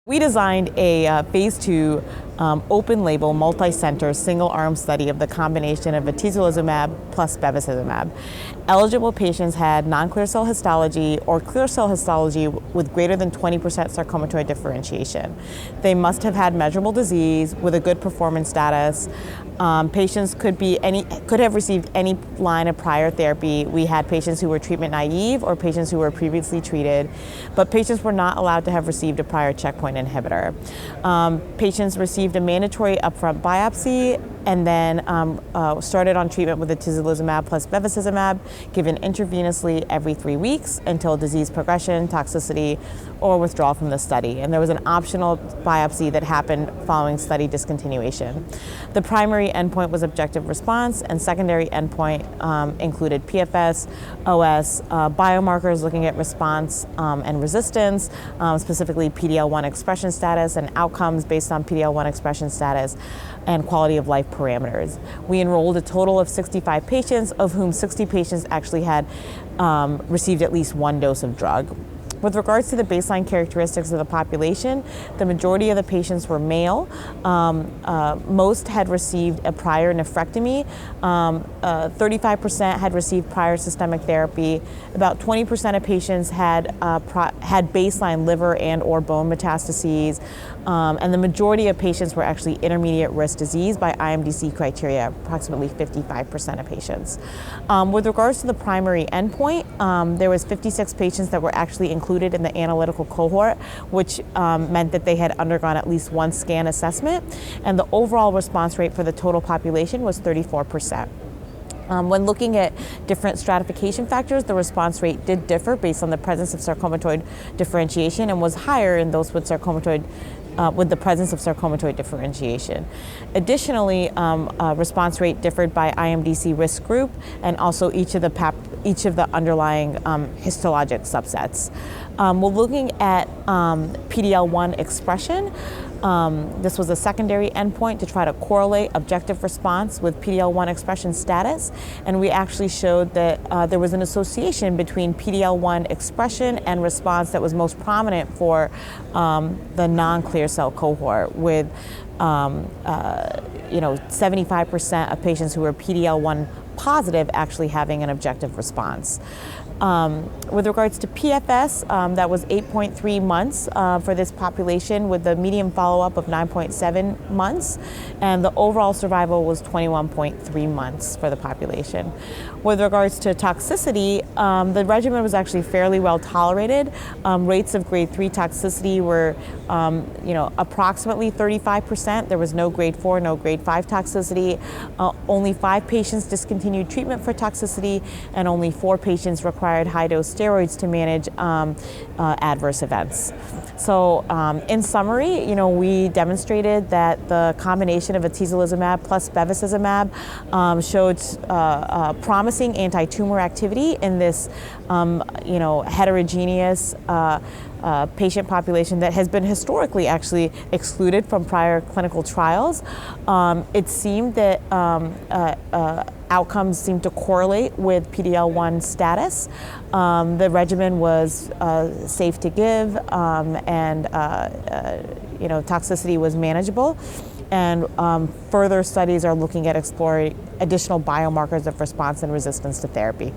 We designed a phase 2 open-label, multi-center, single-arm study of the combination of Atezolizumab plus Bevacizumab. Eligible patients had non-clear cell histology or clear cell histology with greater than 20% sarcomatoid differentiation. They must have had measurable disease with a good performance status. Patients could have received any line of prior therapy. We had patients who were treatment naive or patients who were previously treated, but patients were not allowed to have received a prior checkpoint inhibitor. Patients received a mandatory upfront biopsy and then started on treatment with Atezolizumab plus Bevacizumab, given intravenously every 3 weeks until disease progression, toxicity, or withdrawal from the study. And there was an optional biopsy that happened following study discontinuation. The primary endpoint was objective response, and secondary endpoint included PFS, OS, biomarkers looking at response and resistance, specifically PD-L1 expression status and outcomes based on PD-L1 expression status and quality of life parameters. We enrolled a total of 65 patients, of whom 60 patients actually had received at least one dose of drug. With regards to the baseline characteristics of the population, the majority of the patients were male. Most had received a prior nephrectomy. 35% had received prior systemic therapy. About 20% of patients had baseline liver and or bone metastases. And the majority of patients were actually intermediate risk disease by IMDC criteria, approximately 55% of patients. With regards to the primary endpoint, there was 56 patients that were actually included in the analytical cohort, which meant that they had undergone at least one scan assessment, and the overall response rate for the total population was 34%. When looking at different stratification factors, the response rate did differ based on the presence of sarcomatoid differentiation and was higher in those with the presence of sarcomatoid differentiation. Additionally, response rate differed by IMDC risk group and also each of the underlying histologic subsets. We're looking at PD-L1 expression. This was a secondary endpoint to try to correlate objective response with PD-L1 expression status, and we actually showed that there was an association between PD-L1 expression and response that was most prominent for the non-clear cell cohort, with 75% of patients who were PD-L1 positive actually having an objective response. With regards to PFS, that was 8.3 months for this population with a median follow-up of 9.7 months, and the overall survival was 21.3 months for the population. With regards to toxicity, the regimen was actually fairly well tolerated. Rates of grade 3 toxicity were approximately 35%. There was no grade 4, no grade 5 toxicity. Only 5 patients discontinued treatment for toxicity, and only 4 patients required high-dose steroids to manage adverse events. So in summary, we demonstrated that the combination of Atezolizumab plus Bevacizumab showed promising anti-tumor activity in this heterogeneous patient population that has been historically actually excluded from prior clinical trials. It seemed that outcomes seemed to correlate with PD-L1 status. The regimen was safe to give, and toxicity was manageable. And further studies are looking at exploring additional biomarkers of response and resistance to therapy.